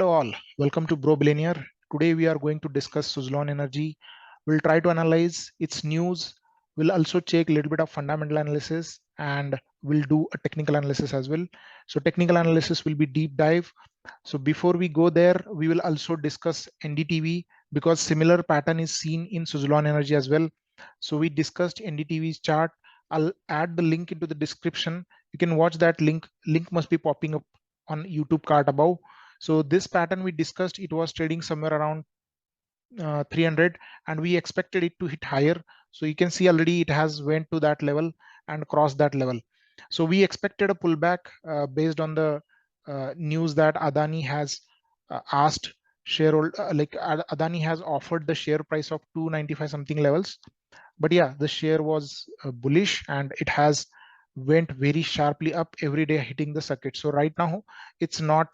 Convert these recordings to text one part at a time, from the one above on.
Hello all, welcome to Bro Billionaire. Today we are going to discuss Suzlon Energy. We'll try to analyze its news. We'll also check a little bit of fundamental analysis and we'll do a technical analysis as well. So technical analysis will be deep dive. So before we go there, we will also discuss NDTV because similar pattern is seen in Suzlon Energy as well. So we discussed NDTV's chart. I'll add the link into the description. You can watch that link. Link must be popping up on YouTube card above. So this pattern we discussed, it was trading somewhere around 300 and we expected it to hit higher. So you can see already it has went to that level and crossed that level. So we expected a pullback based on the news that Adani has asked shareholder, Adani has offered the share price of 295 something levels. But yeah, the share was bullish and it has went very sharply up every day hitting the circuit. So right now it's not,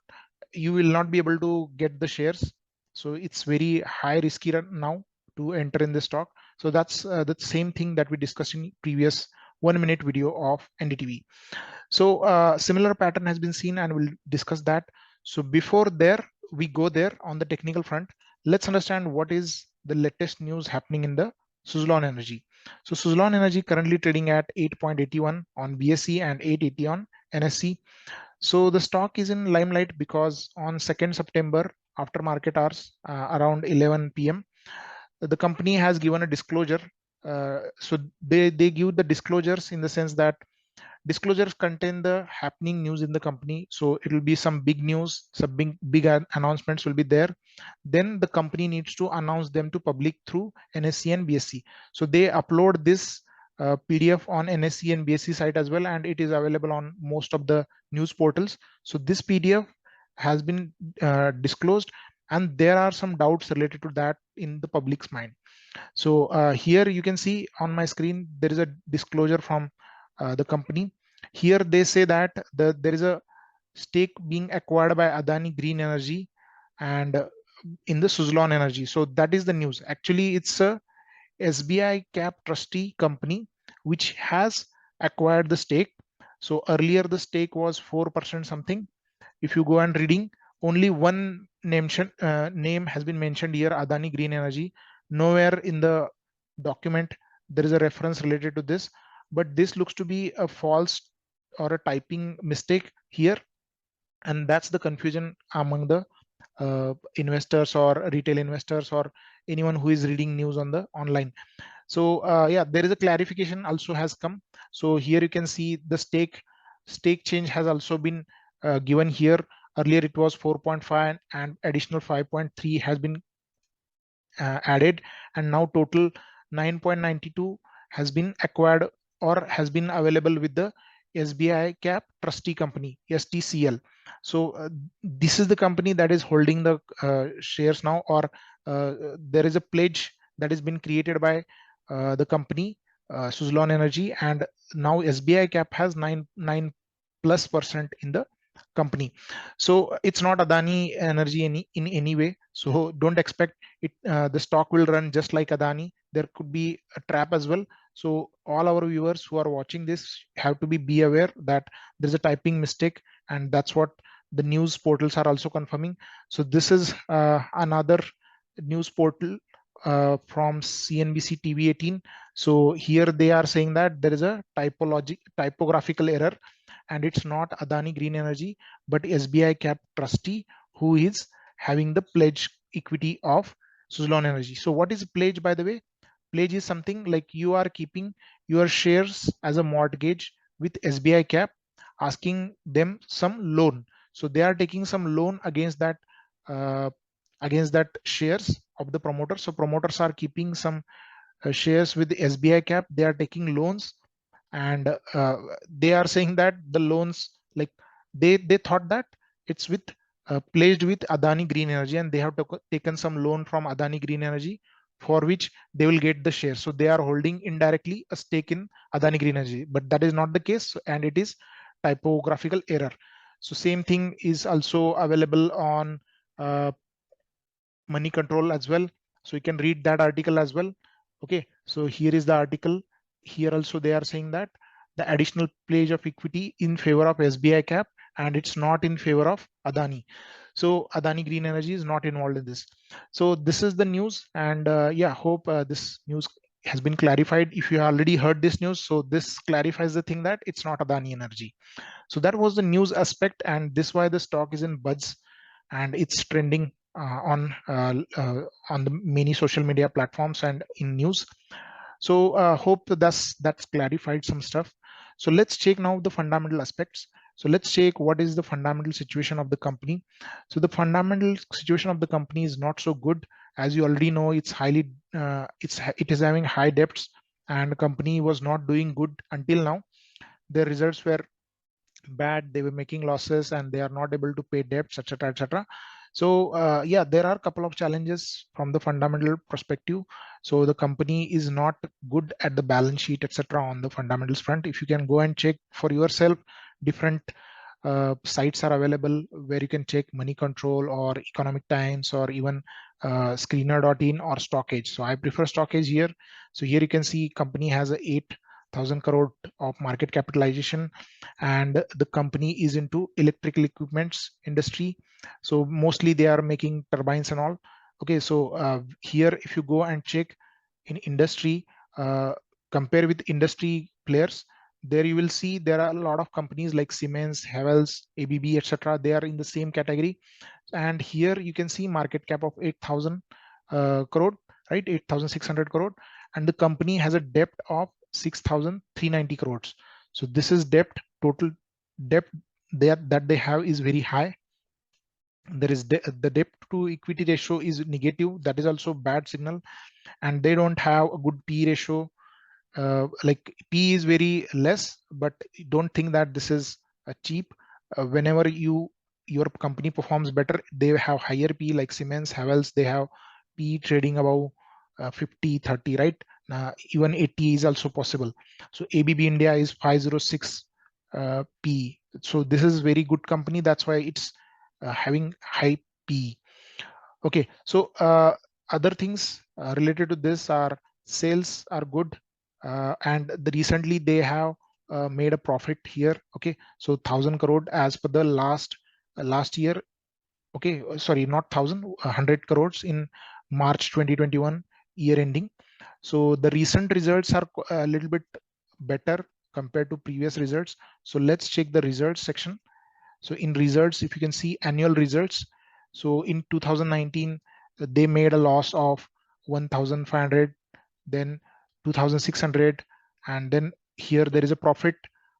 you will not be able to get the shares. So it's very high risky now to enter in the stock. So that's the same thing that we discussed in previous 1 minute video of NDTV. So similar pattern has been seen and we'll discuss that. So before we go there on the technical front, let's understand what is the latest news happening in the Suzlon Energy. So Suzlon Energy currently trading at 8.81 on BSE and 880 on NSE. So the stock is in limelight because on 2nd September after market hours around 11 p.m. the company has given a disclosure. So they give the disclosures in the sense that disclosures contain the happening news in the company. So it will be some big news, some big announcements will be there. Then the company needs to announce them to public through NSE and BSE. So they upload this PDF on NSE and BSE site as well, and it is available on most of the news portals. So this PDF has been disclosed, and there are some doubts related to that in the public's mind. So here you can see on my screen there is a disclosure from the company. Here they say that there is a stake being acquired by Adani Green Energy and in the Suzlon Energy. So that is the news. Actually, it's a SBI cap trustee company which has acquired the stake. So earlier the stake was 4% something. If you go and reading, only one name has been mentioned here, Adani Green Energy. Nowhere in the document there is a reference related to this, but this looks to be a false or a typing mistake here, and that's the confusion among the investors or retail investors or anyone who is reading news on the online. So yeah, there is a clarification also has come. So here you can see the stake change has also been given here. Earlier it was 4.5 and additional 5.3 has been added, and now total 9.92 has been acquired or has been available with the SBI cap trustee company, STCL. So this is the company that is holding the shares now, or there is a pledge that has been created by the company Suzlon Energy, and now SBI cap has 9+ % in the company. So it's not Adani Energy in any way. So don't expect it. The stock will run just like Adani. There could be a trap as well. So all our viewers who are watching this have to be aware that there's a typing mistake, and that's what the news portals are also confirming. So this is another news portal from CNBC TV 18. So here they are saying that there is a typographical error, and it's not Adani Green Energy but SBI cap trustee who is having the pledge equity of Suzlon Energy. So what is pledge, by the way? Pledge is something like you are keeping your shares as a mortgage with SBI cap, asking them some loan. So they are taking some loan against that shares of the promoter. So promoters are keeping some shares with the SBI cap. They are taking loans, and they are saying that the loans, like they thought that it's with pledged with Adani Green Energy, and they have taken some loan from Adani Green Energy for which they will get the share. So they are holding indirectly a stake in Adani Green Energy, but that is not the case, and it is typographical error. So same thing is also available on Money Control as well. So you can read that article as well. Okay, so here is the article. Here also they are saying that the additional pledge of equity in favor of SBI cap, and it's not in favor of Adani. So Adani Green Energy is not involved in this. So this is the news, and yeah, hope this news has been clarified. If you already heard this news, so this clarifies the thing that it's not Adani Energy. So that was the news aspect, and this why the stock is in buzz, and it's trending on the many social media platforms and in news. So hope that's clarified some stuff. So let's check now the fundamental aspects. So let's check what is the fundamental situation of the company. So the fundamental situation of the company is not so good. As you already know, it's highly it is having high debts, and the company was not doing good until now. Their results were bad, they were making losses, and they are not able to pay debts, etc., etc. So yeah, there are a couple of challenges from the fundamental perspective. So the company is not good at the balance sheet, etc., on the fundamentals front. If you can go and check for yourself, different sites are available where you can check Money Control or Economic Times or even screener.in or Stockage. So I prefer Stockage here. So here you can see company has a 8,000 crore of market capitalization, and the company is into electrical equipments industry. So mostly they are making turbines and all. Okay, so here if you go and check in industry, compare with industry players, there you will see there are a lot of companies like Siemens, Havels, ABB, etc. They are in the same category. And here you can see market cap of 8,000 crore, right? 8,600 crore, and the company has a debt of 6,390 crores. So this is debt, total debt that they have is very high. There is the debt to equity ratio is negative. That is also bad signal, and they don't have a good P ratio. Like P is very less, but don't think that this is cheap. Whenever your company performs better, they have higher P, like Siemens, Havels, they have P trading above 50, 30, right? Even 80 is also possible. So ABB India is 506 P. So this is very good company. That's why it's having high P. Okay, so other things related to this are sales are good, and recently they have made a profit here. Okay, so 1,000 crore as per the last year. Okay, sorry, not 1,000, 100 crores in March 2021 year ending. So the recent results are a little bit better compared to previous results. So let's check the results section. So in results, if you can see annual results, so in 2019, they made a loss of 1,500, then 2,600, and then here there is a profit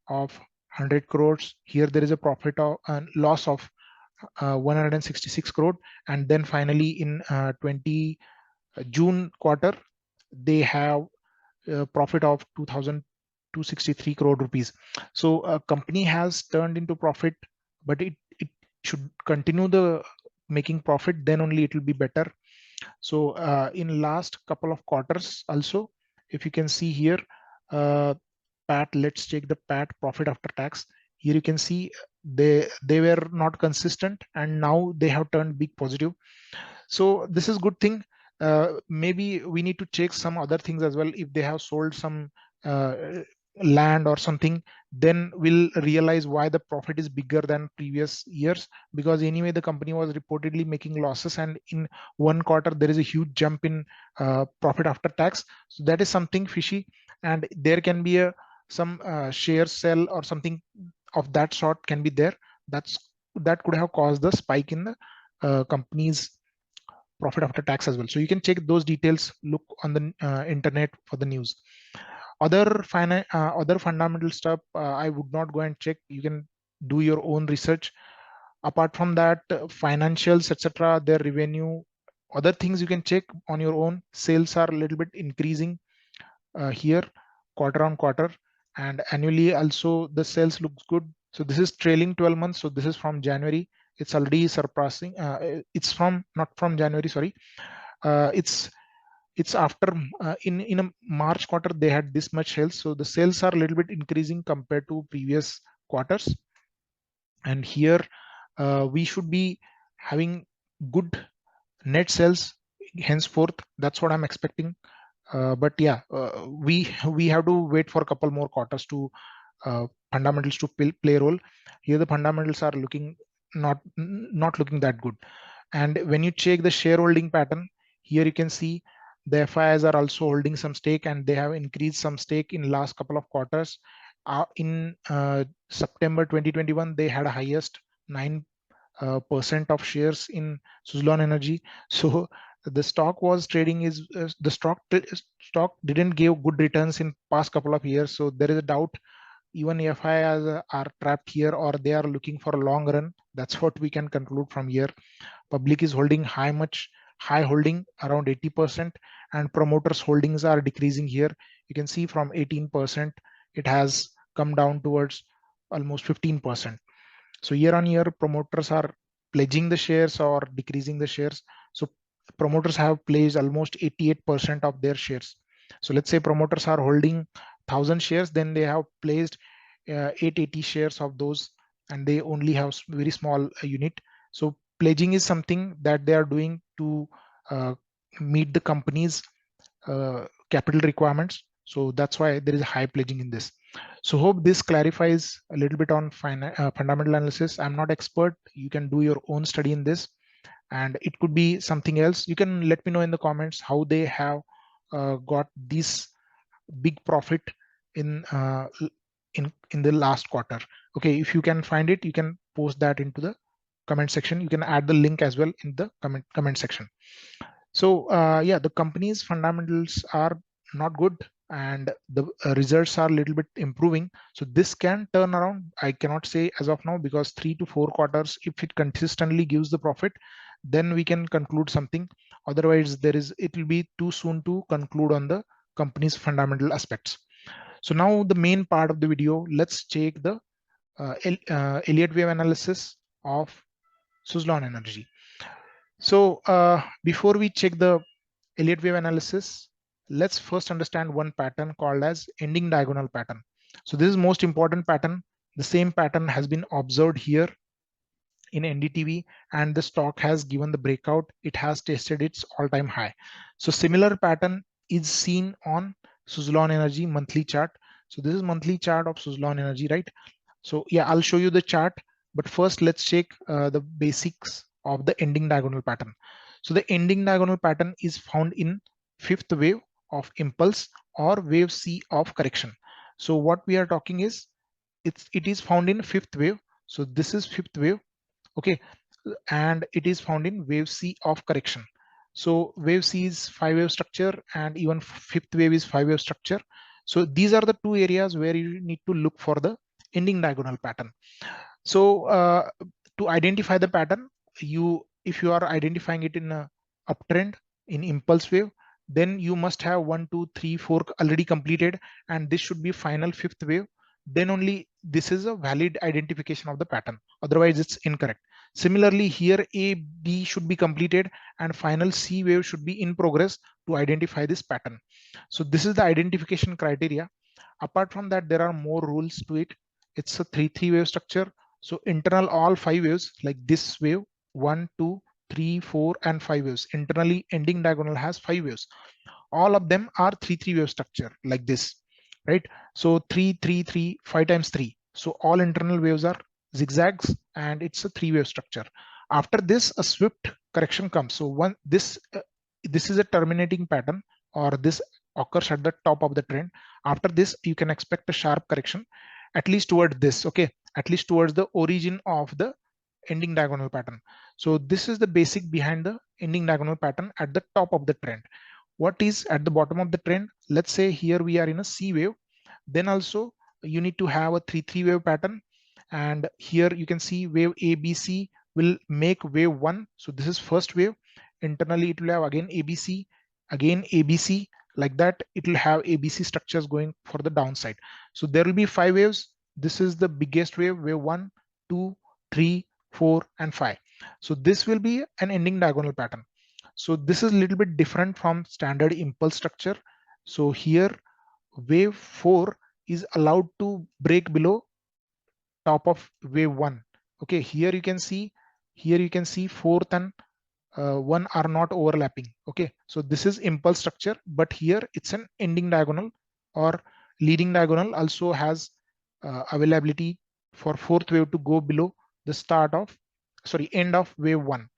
of 100 crores. Here there is a profit of loss of 166 crore, and then finally in 20 June quarter, they have a profit of 2,263 crore rupees. So a company has turned into profit, but it should continue the making profit, then only it will be better. So in last couple of quarters also, if you can see here, PAT, let's check the PAT, profit after tax. Here you can see they were not consistent, and now they have turned big positive. So this is good thing. Maybe we need to check some other things as well. If they have sold some uh, land or something, then we'll realize why the profit is bigger than previous years, because anyway the company was reportedly making losses, and in one quarter there is a huge jump in profit after tax. So that is something fishy, and there can be a some share sell or something of that sort can be there. That could have caused the spike in the company's profit after tax as well. So you can check those details, look on the internet for the news. Other fundamental stuff, I would not go and check. You can do your own research. Apart from that, financials, etc., their revenue, other things you can check on your own. Sales are a little bit increasing here quarter on quarter, and annually also the sales looks good. So this is trailing 12 months. So this is from January. It's already surpassing. It's from not from January, sorry. It's after in a March quarter they had this much sales. So the sales are a little bit increasing compared to previous quarters. And here we should be having good net sales henceforth. That's what I'm expecting. But yeah, we have to wait for a couple more quarters to fundamentals to play a role. Here the fundamentals are looking not looking that good. And when you check the shareholding pattern, here you can see the FIs are also holding some stake, and they have increased some stake in last couple of quarters. In September 2021, they had a highest 9% of shares in Suzlon Energy. So the stock was trading is the stock didn't give good returns in past couple of years. So there is a doubt even FIs are trapped here, or they are looking for a long run. That's what we can conclude from here. Public is holding high holding around 80%, and promoters holdings are decreasing here. You can see from 18% it has come down towards almost 15%. So year on year, promoters are pledging the shares or decreasing the shares. So promoters have pledged almost 88% of their shares. So let's say promoters are holding 1,000 shares, then they have placed 880 shares of those, and they only have very small unit. So pledging is something that they are doing to meet the company's capital requirements. So that's why there is a high pledging in this. So hope this clarifies a little bit on fundamental analysis. I'm not expert. You can do your own study in this, and it could be something else. You can let me know in the comments how they have got this big profit in in the last quarter. Okay, if you can find it, you can post that into the comment section. You can add the link as well in the comment section. So yeah, the company's fundamentals are not good, and the results are a little bit improving. So this can turn around. I cannot say as of now, because 3 to 4 quarters, if it consistently gives the profit, then we can conclude something. Otherwise, it will be too soon to conclude on the company's fundamental aspects. So now the main part of the video, let's check the Elliott wave analysis of Suzlon Energy. So before we check the Elliott wave analysis, let's first understand one pattern called as ending diagonal pattern. So this is most important pattern. The same pattern has been observed here in NDTV, and the stock has given the breakout. It has tested its all-time high. So similar pattern is seen on Suzlon Energy monthly chart. So this is monthly chart of Suzlon Energy, right? So yeah, I'll show you the chart, but first let's check the basics of the ending diagonal pattern. So the ending diagonal pattern is found in fifth wave of impulse or wave C of correction. So what we are talking is it is found in fifth wave. So this is fifth wave, okay, and it is found in wave C of correction. So wave C is 5-wave structure, and even fifth wave is 5-wave structure. So these are the two areas where you need to look for the ending diagonal pattern. So to identify the pattern, if you are identifying it in a uptrend in impulse wave, then you must have 1, 2, 3, 4 already completed, and this should be final fifth wave. Then only this is a valid identification of the pattern. Otherwise, it's incorrect. Similarly, here A, B should be completed, and final C wave should be in progress to identify this pattern. So this is the identification criteria. Apart from that, there are more rules to it. It's a 3-3 wave structure. So internal all 5 waves, like this wave, 1, 2, 3, 4, and 5 waves. Internally, ending diagonal has 5 waves. All of them are 3-3 wave structure like this, right? So 3, 3, 3, 5 times 3. So all internal waves are zigzags, and it's a 3-wave structure. After this, a swift correction comes. So this is a terminating pattern, or this occurs at the top of the trend. After this, you can expect a sharp correction, at least towards this, okay, at least towards the origin of the ending diagonal pattern. So this is the basic behind the ending diagonal pattern at the top of the trend. What is at the bottom of the trend? Let's say here we are in a C wave. Then also you need to have a 3-3 wave pattern, and here you can see wave ABC will make wave 1. So this is first wave. Internally it will have again ABC, again ABC, like that. It will have ABC structures going for the downside. So there will be 5 waves. This is the biggest wave, wave 1, 2, 3, 4, and 5. So this will be an ending diagonal pattern. So this is a little bit different from standard impulse structure. So here wave 4 is allowed to break below top of wave 1. Okay, here you can see fourth and 1 are not overlapping. Okay, so this is impulse structure, but here it's an ending diagonal, or leading diagonal also has availability for fourth wave to go below the start of sorry, end of wave 1,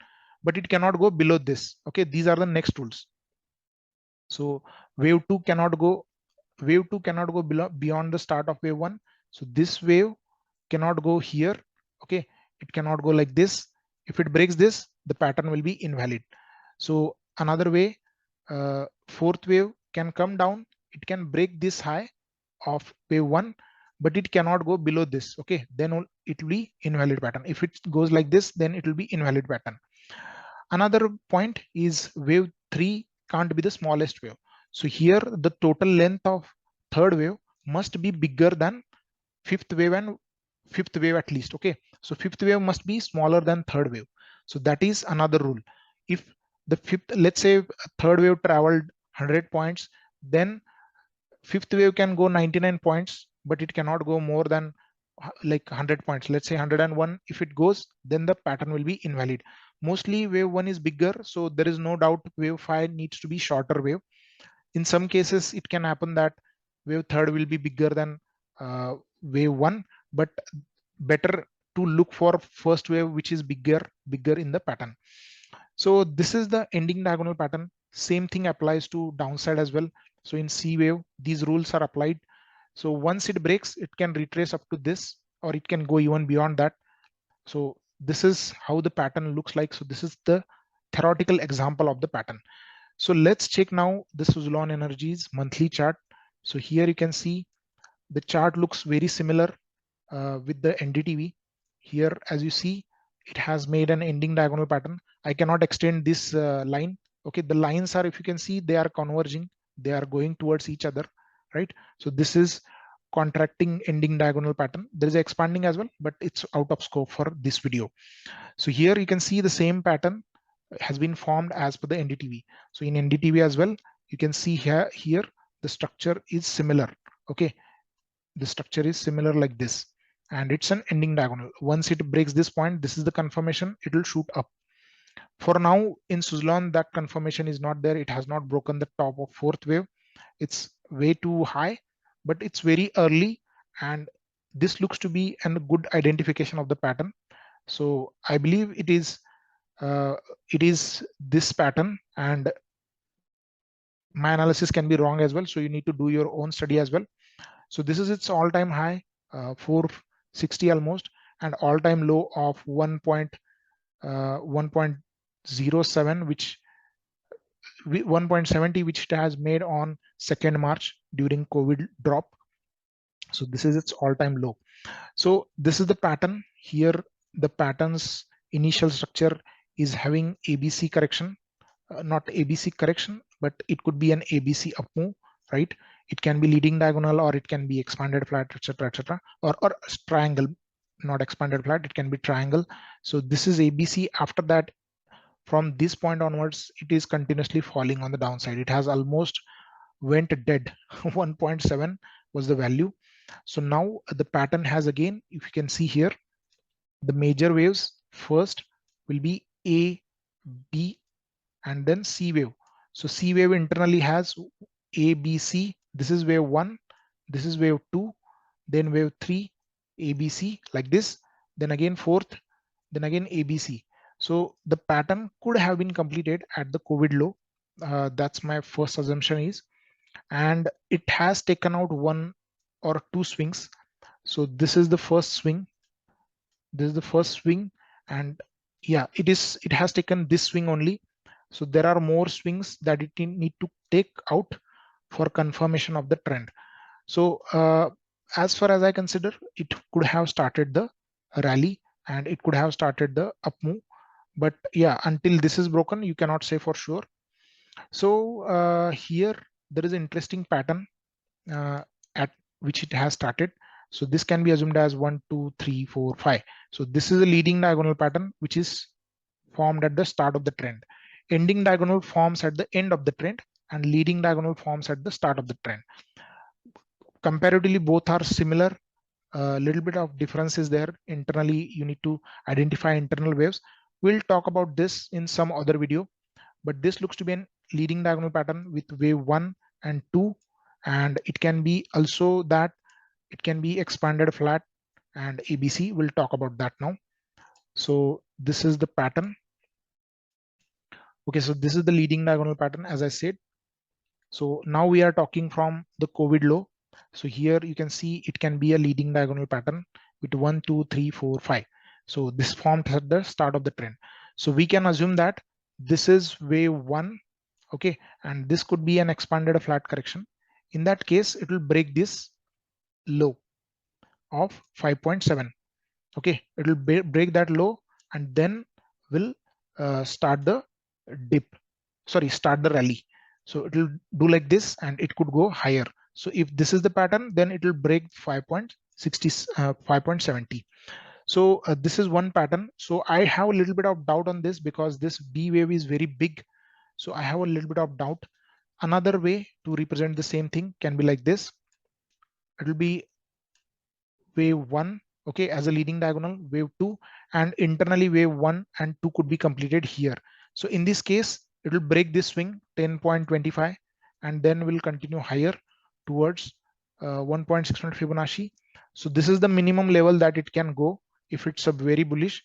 but it cannot go below this. Okay, these are the next rules. So wave 2 cannot go, below, beyond the start of wave 1. So this wave cannot go here. Okay, it cannot go like this. If it breaks this, the pattern will be invalid. So another way, fourth wave can come down, it can break this high of wave 1, but it cannot go below this. Okay, then it will be invalid pattern. If it goes like this, then it will be invalid pattern. Another point is wave 3 can't be the smallest wave. So here the total length of third wave must be bigger than fifth wave and fifth wave at least. Okay, so fifth wave must be smaller than third wave. So that is another rule. If the fifth, let's say third wave traveled 100 points, then fifth wave can go 99 points, but it cannot go more than like 100 points. Let's say 101. If it goes, then the pattern will be invalid. Mostly wave 1 is bigger, so there is no doubt wave 5 needs to be shorter wave. In some cases it can happen that wave third will be bigger than wave 1, but better to look for first wave which is bigger in the pattern. So this is the ending diagonal pattern. Same thing applies to downside as well. So in C wave, these rules are applied. So once it breaks, it can retrace up to this, or it can go even beyond that. So this is how the pattern looks like. So this is the theoretical example of the pattern. So let's check now the Suzlon Energy's monthly chart. So here you can see the chart looks very similar with the NDTV. Here, as you see, it has made an ending diagonal pattern. I cannot extend this line. Okay, the lines are, if you can see, they are converging. They are going towards each other, right? So this is contracting ending diagonal pattern. There is expanding as well, but it's out of scope for this video. So here you can see the same pattern has been formed as per the NDTV. So in NDTV as well, you can see here the structure is similar. Okay, the structure is similar like this, and it's an ending diagonal. Once it breaks this point, this is the confirmation, it will shoot up. For now in Suzlon, that confirmation is not there. It has not broken the top of fourth wave. It's way too high, but it's very early, and this looks to be a good identification of the pattern. So I believe it is this pattern, and my analysis can be wrong as well. So you need to do your own study as well. So this is its all-time high, 460 almost, and all-time low of 1.07, which 1.70, which it has made on 2nd March during COVID drop. So this is its all-time low. So this is the pattern here. The pattern's initial structure is having ABC correction, not ABC correction, but it could be an ABC up move, right? It can be leading diagonal, or it can be expanded flat, etc., or triangle, not expanded flat, it can be triangle. So this is ABC. After that, from this point onwards, it is continuously falling on the downside. It has almost went dead. 1.7 was the value. So now the pattern has, again, if you can see here, the major waves first will be A, B, and then C wave. So C wave internally has A, B, C. This is wave 1, this is wave 2, then wave 3, A, B, C, like this, then again fourth, then again A, B, C. So the pattern could have been completed at the COVID low. That's my first assumption is, and it has taken out one or two swings. So this is the first swing, this is the first swing, and yeah, it has taken this swing only. So there are more swings that it need to take out for confirmation of the trend. So as far as I consider, it could have started the rally, and it could have started the up move, but yeah, until this is broken, you cannot say for sure. So here there is an interesting pattern at which it has started. So this can be assumed as 1, 2, 3, 4, 5. So this is a leading diagonal pattern which is formed at the start of the trend. Ending diagonal forms at the end of the trend, and leading diagonal forms at the start of the trend. Comparatively, both are similar. A little bit of difference is there. Internally, you need to identify internal waves. We'll talk about this in some other video, but this looks to be a leading diagonal pattern with wave 1 and 2, and it can be also that it can be expanded flat and ABC. We'll talk about that now. So this is the pattern. Okay, so this is the leading diagonal pattern, as I said. So now we are talking from the COVID low. So here you can see it can be a leading diagonal pattern with 1, 2, 3, 4, 5. So this formed at the start of the trend. So we can assume that this is wave 1, okay, and this could be an expanded flat correction. In that case, it will break this low of 5.7. Okay, it will break that low and then will start the dip. Sorry, start the rally. So it will do like this and it could go higher. So if this is the pattern, then it will break 5.60, 5.70. So this is one pattern. So I have a little bit of doubt on this because this B wave is very big. So I have a little bit of doubt. Another way to represent the same thing can be like this. It will be wave 1, okay, as a leading diagonal, wave 2, and internally wave 1 and 2 could be completed here. So in this case, it will break this swing 10.25 and then will continue higher towards 1.600 Fibonacci. So this is the minimum level that it can go if it's a very bullish.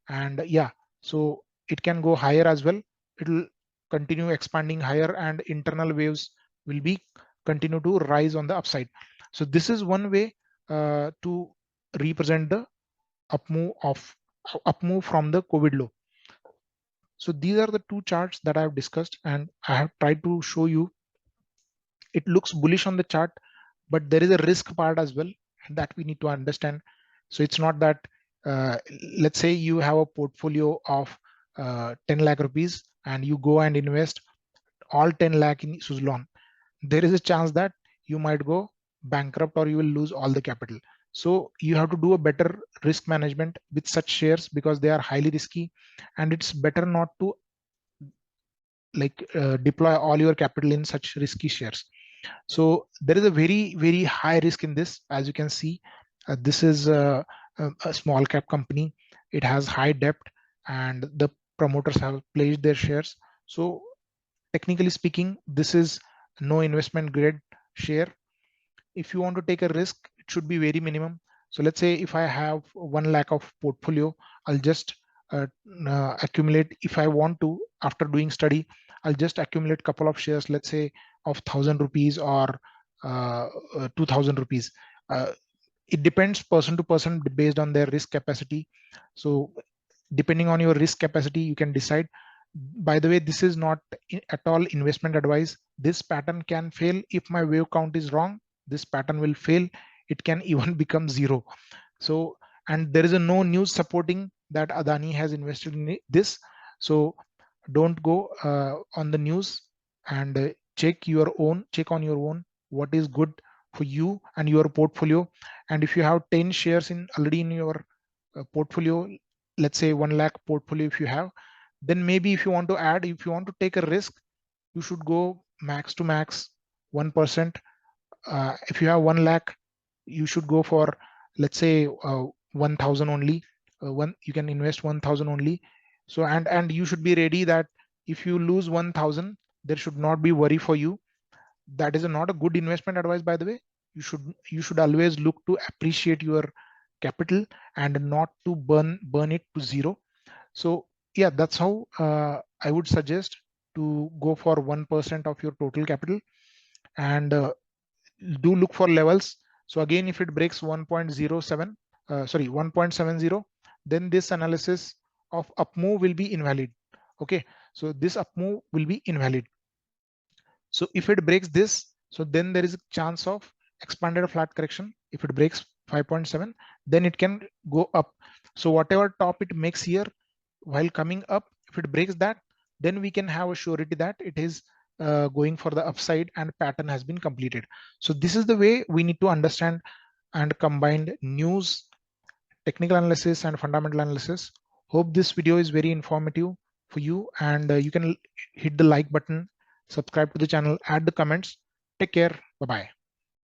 And yeah, so it can go higher as well. It will continue expanding higher and internal waves will be continue to rise on the upside. So this is one way to represent the up move from the COVID low. So these are the two charts that I have discussed and I have tried to show you. It looks bullish on the chart, but there is a risk part as well that we need to understand. So it's not that let's say you have a portfolio of 10 lakh rupees and you go and invest all 10 lakh in Suzlon. There is a chance that you might go bankrupt or you will lose all the capital. So you have to do a better risk management with such shares because they are highly risky, and it's better not to deploy all your capital in such risky shares. So there is a very high risk in this. As you can see, this is a small cap company. It has high debt and the promoters have pledged their shares. So technically speaking, this is no investment grade share. If you want to take a risk, it should be very minimum. So let's say if I have 1 lakh of portfolio, I'll just accumulate. If I want to, after doing study, I'll just accumulate couple of shares, let's say of 1,000 rupees or 2,000 rupees. It depends person to person based on their risk capacity. So depending on your risk capacity, you can decide. By the way, this is not at all investment advice. This pattern can fail. If my wave count is wrong, this pattern will fail. It can even become zero. So, and there is a no news supporting that Adani has invested in this. So don't go on the news and check on your own what is good for you and your portfolio. And if you have 10 shares in already in your portfolio, let's say 1 lakh portfolio if you have, then maybe if you want to add, if you want to take a risk, you should go max to max 1%. If you have 1 lakh, you should go for, let's say 1,000 only. You can invest 1,000 only. So and you should be ready that if you lose 1,000, there should not be worry for you. That is not a good investment advice, by the way. You should always look to appreciate your capital and not to burn it to zero. So yeah, that's how I would suggest to go for 1% of your total capital and do look for levels. So again, if it breaks 1.07, 1.70, then this analysis of up move will be invalid. Okay, so this up move will be invalid. So if it breaks this, so then there is a chance of expanded flat correction. If it breaks 5.7, then it can go up. So whatever top it makes here while coming up, if it breaks that, then we can have a surety that it is going for the upside and pattern has been completed. So this is the way we need to understand and combine news, technical analysis and fundamental analysis. Hope this video is very informative for you, and you can hit the like button, subscribe to the channel, add the comments. Take care. Bye-bye.